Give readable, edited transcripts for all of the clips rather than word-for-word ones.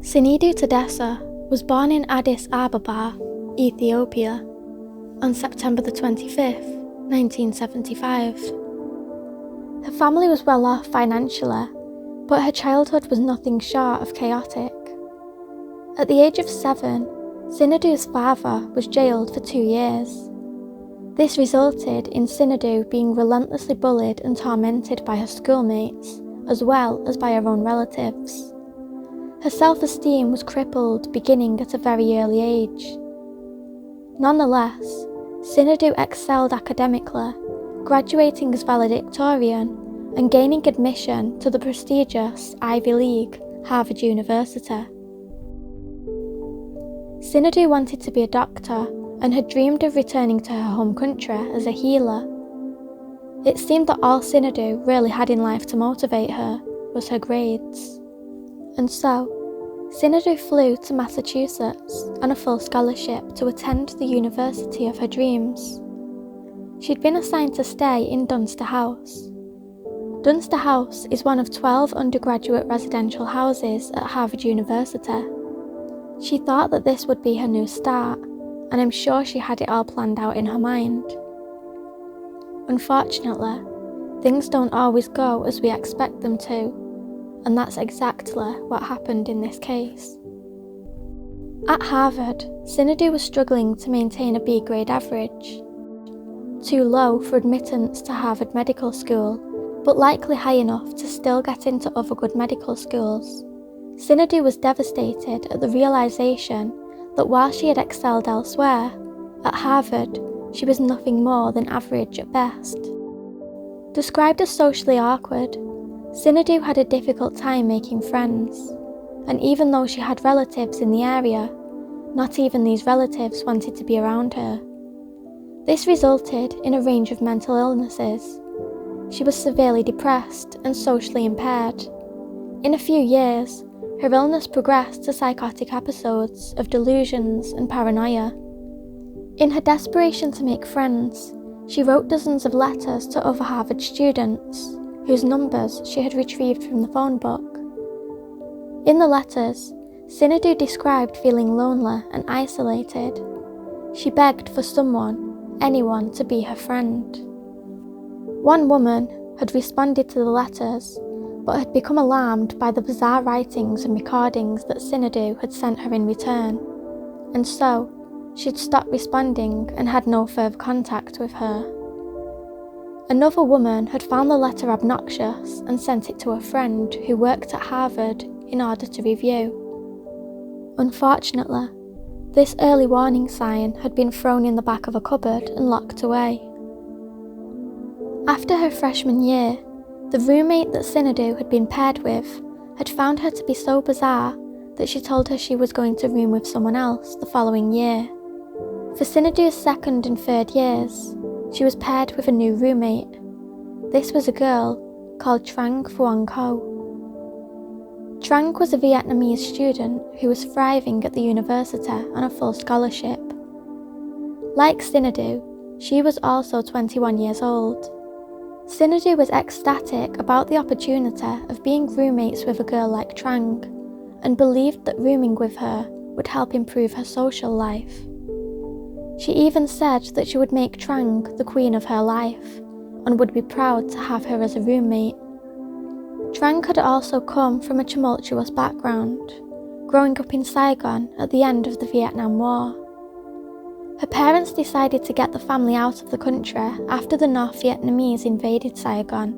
Sinedu Tadesse was born in Addis Ababa, Ethiopia, on September the 25th, 1975. Her family was well off financially, but her childhood was nothing short of chaotic. At the age of 7, Sinedu's father was jailed for 2 years. This resulted in Sinedu being relentlessly bullied and tormented by her schoolmates, as well as by her own relatives. Her self-esteem was crippled beginning at a very early age. Nonetheless, Sinedu excelled academically, graduating as valedictorian and gaining admission to the prestigious Ivy League, Harvard University. Sinedu wanted to be a doctor and had dreamed of returning to her home country as a healer. It seemed that all Sinedu really had in life to motivate her was her grades. And so, Sinedu flew to Massachusetts on a full scholarship to attend the university of her dreams. She'd been assigned to stay in Dunster House. Dunster House is one of 12 undergraduate residential houses at Harvard University. She thought that this would be her new start, and I'm sure she had it all planned out in her mind. Unfortunately, things don't always go as we expect them to, and that's exactly what happened in this case. At Harvard, Sinedu was struggling to maintain a B grade average. Too low for admittance to Harvard Medical School, but likely high enough to still get into other good medical schools. Sinedu was devastated at the realization that while she had excelled elsewhere, at Harvard, she was nothing more than average at best. Described as socially awkward, Sinedu had a difficult time making friends, and even though she had relatives in the area, not even these relatives wanted to be around her. This resulted in a range of mental illnesses. She was severely depressed and socially impaired. In a few years, her illness progressed to psychotic episodes of delusions and paranoia. In her desperation to make friends, she wrote dozens of letters to other Harvard students, whose numbers she had retrieved from the phone book. In the letters, Sinedu described feeling lonely and isolated. She begged for anyone to be her friend. One woman had responded to the letters, but had become alarmed by the bizarre writings and recordings that Sinedu had sent her in return, and so she'd stopped responding and had no further contact with her. Another woman had found the letter obnoxious and sent it to a friend who worked at Harvard in order to review. Unfortunately, this early warning sign had been thrown in the back of a cupboard and locked away. After her freshman year, the roommate that Sinedu had been paired with had found her to be so bizarre that she told her she was going to room with someone else the following year. For Sinedu's second and third years, she was paired with a new roommate. This was a girl called Trang Phuong Ho. Trang was a Vietnamese student who was thriving at the university on a full scholarship. Like Sinedu, she was also 21 years old. Sinedu was ecstatic about the opportunity of being roommates with a girl like Trang, and believed that rooming with her would help improve her social life. She even said that she would make Trang the queen of her life, and would be proud to have her as a roommate. Trang had also come from a tumultuous background, growing up in Saigon at the end of the Vietnam War. Her parents decided to get the family out of the country after the North Vietnamese invaded Saigon,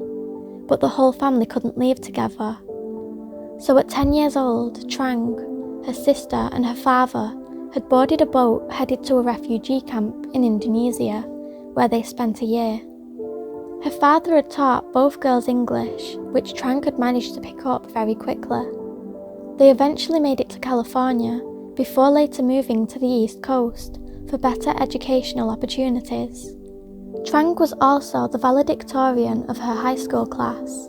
but the whole family couldn't leave together. So at 10 years old, Trang, her sister and her father had boarded a boat headed to a refugee camp in Indonesia, where they spent a year. Her father had taught both girls English, which Trang had managed to pick up very quickly. They eventually made it to California, before later moving to the East Coast for better educational opportunities. Trang was also the valedictorian of her high school class,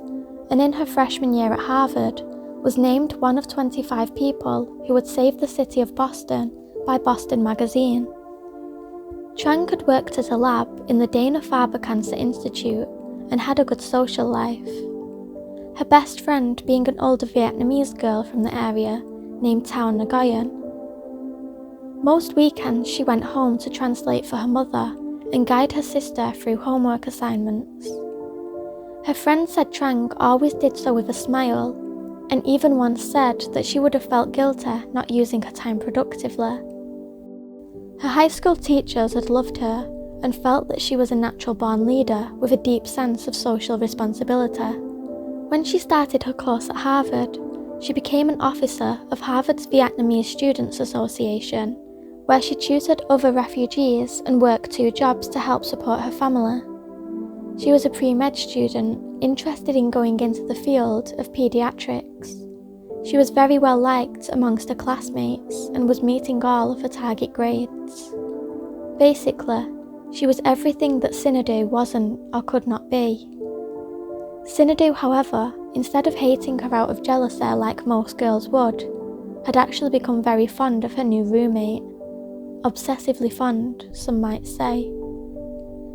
and in her freshman year at Harvard, was named one of 25 people who would save the city of Boston by Boston Magazine. Trang had worked at a lab in the Dana-Farber Cancer Institute and had a good social life. Her best friend being an older Vietnamese girl from the area named Tao Nguyen. Most weekends she went home to translate for her mother and guide her sister through homework assignments. Her friend said Trang always did so with a smile, and even once said that she would have felt guilty not using her time productively. Her high school teachers had loved her and felt that she was a natural-born leader with a deep sense of social responsibility. When she started her course at Harvard, she became an officer of Harvard's Vietnamese Students Association, where she tutored other refugees and worked 2 jobs to help support her family. She was a pre-med student interested in going into the field of pediatrics. She was very well liked amongst her classmates and was meeting all of her target grades. Basically, she was everything that Sinedu wasn't or could not be. Sinedu, however, instead of hating her out of jealousy like most girls would, had actually become very fond of her new roommate. Obsessively fond, some might say.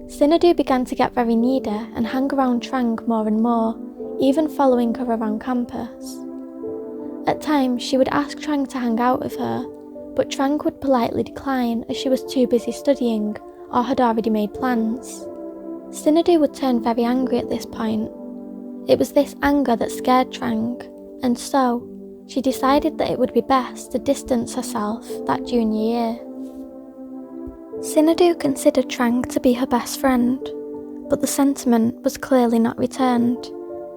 Sinedu began to get very needy and hang around Trang more and more, even following her around campus. At times, she would ask Trang to hang out with her, but Trang would politely decline as she was too busy studying or had already made plans. Sinedu would turn very angry at this point. It was this anger that scared Trang, and so she decided that it would be best to distance herself that junior year. Sinedu considered Trang to be her best friend, but the sentiment was clearly not returned,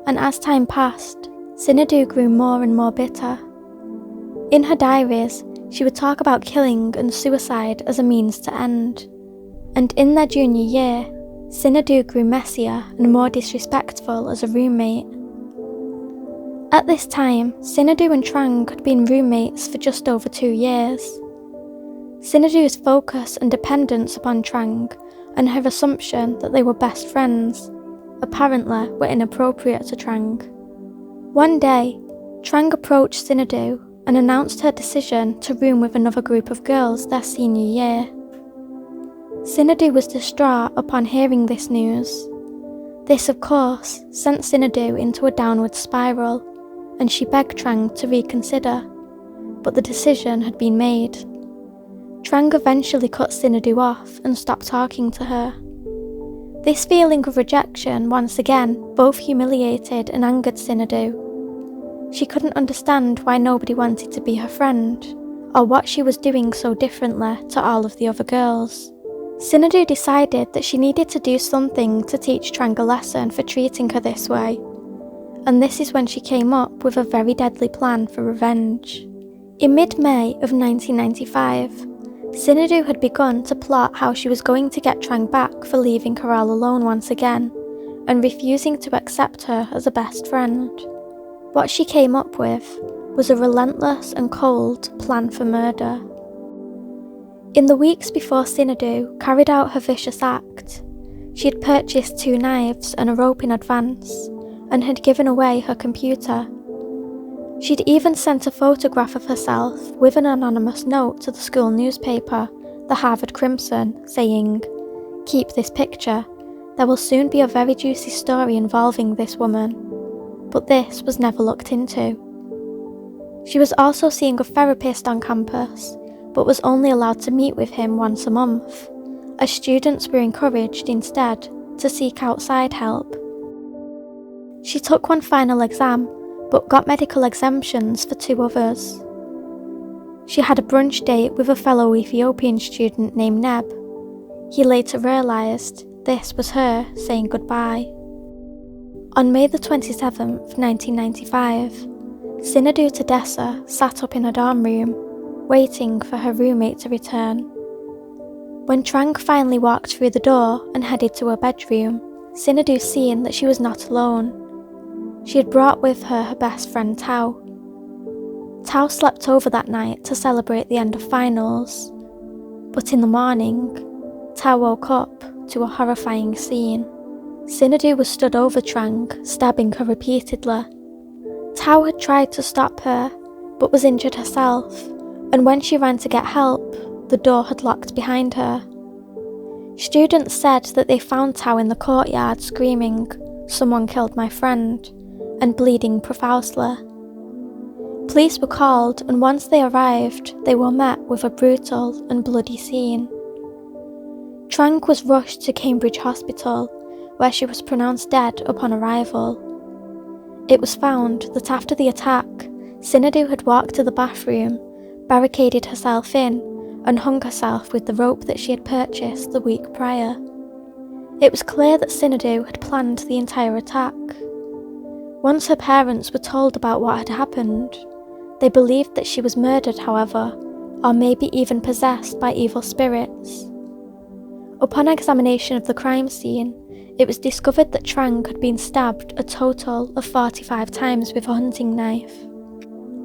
and as time passed, Sinedu grew more and more bitter. In her diaries, she would talk about killing and suicide as a means to end, and in their junior year, Sinedu grew messier and more disrespectful as a roommate. At this time, Sinedu and Trang had been roommates for just over 2 years. Sinedu's focus and dependence upon Trang and her assumption that they were best friends apparently were inappropriate to Trang. One day, Trang approached Sinedu and announced her decision to room with another group of girls their senior year. Sinedu was distraught upon hearing this news. This, of course, sent Sinedu into a downward spiral, and she begged Trang to reconsider, but the decision had been made. Trang eventually cut Sinedu off and stopped talking to her. This feeling of rejection once again both humiliated and angered Sinedu. She couldn't understand why nobody wanted to be her friend, or what she was doing so differently to all of the other girls. Sinedu decided that she needed to do something to teach Trang a lesson for treating her this way, and this is when she came up with a very deadly plan for revenge. In mid-May of 1995, Sinedu had begun to plot how she was going to get Trang back for leaving her all alone once again, and refusing to accept her as a best friend. What she came up with was a relentless and cold plan for murder. In the weeks before Sinedu carried out her vicious act, she had purchased 2 knives and a rope in advance, and had given away her computer. She'd even sent a photograph of herself with an anonymous note to the school newspaper, the Harvard Crimson, saying, "Keep this picture. There will soon be a very juicy story involving this woman." But this was never looked into. She was also seeing a therapist on campus, but was only allowed to meet with him once a month, as students were encouraged instead to seek outside help. She took one final exam, but got medical exemptions for 2 others. She had a brunch date with a fellow Ethiopian student named Neb. He later realised this was her saying goodbye. On May the 27th, 1995, Sinedu Tadesse sat up in her dorm room, waiting for her roommate to return. When Trang finally walked through the door and headed to her bedroom, Sinedu seen that she was not alone. She had brought with her her best friend Tao. Tao slept over that night to celebrate the end of finals, but in the morning, Tao woke up to a horrifying scene. Sinedu was stood over Trang, stabbing her repeatedly. Tao had tried to stop her, but was injured herself, and when she ran to get help, the door had locked behind her. Students said that they found Tao in the courtyard screaming, "Someone killed my friend," and bleeding profusely. Police were called, and once they arrived, they were met with a brutal and bloody scene. Trang was rushed to Cambridge Hospital, where she was pronounced dead upon arrival. It was found that after the attack, Sinedu had walked to the bathroom, barricaded herself in, and hung herself with the rope that she had purchased the week prior. It was clear that Sinedu had planned the entire attack. Once her parents were told about what had happened, they believed that she was murdered, however, or maybe even possessed by evil spirits. Upon examination of the crime scene, it was discovered that Trang had been stabbed a total of 45 times with a hunting knife.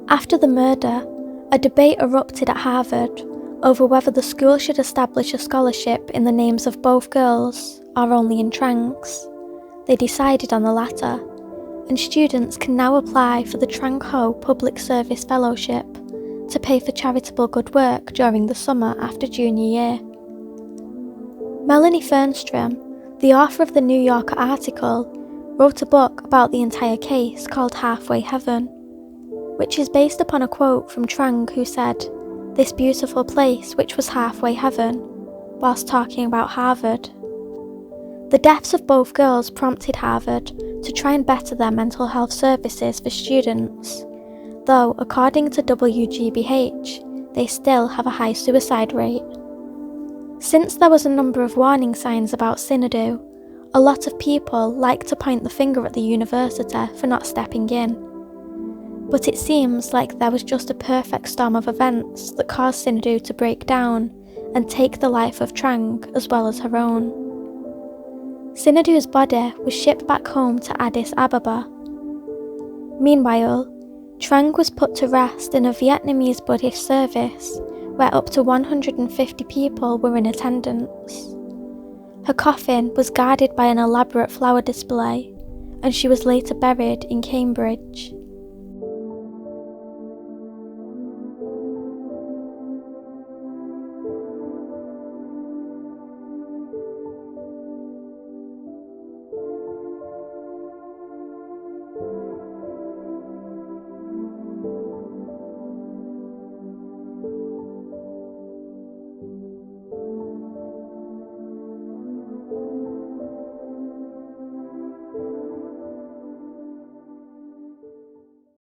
After the murder, a debate erupted at Harvard over whether the school should establish a scholarship in the names of both girls or only in Trang's. They decided on the latter, and students can now apply for the Trang Ho Public Service Fellowship to pay for charitable good work during the summer after junior year. Melanie Fernstrom, the author of the New Yorker article, wrote a book about the entire case called Halfway Heaven, which is based upon a quote from Trang, who said, "This beautiful place which was halfway heaven," whilst talking about Harvard. The deaths of both girls prompted Harvard to try and better their mental health services for students, though according to WGBH, they still have a high suicide rate. Since there was a number of warning signs about Sinedu, a lot of people like to point the finger at the university for not stepping in. But it seems like there was just a perfect storm of events that caused Sinedu to break down and take the life of Trang as well as her own. Sinedu's body was shipped back home to Addis Ababa. Meanwhile, Trang was put to rest in a Vietnamese Buddhist service where up to 150 people were in attendance. Her coffin was guarded by an elaborate flower display, and she was later buried in Cambridge.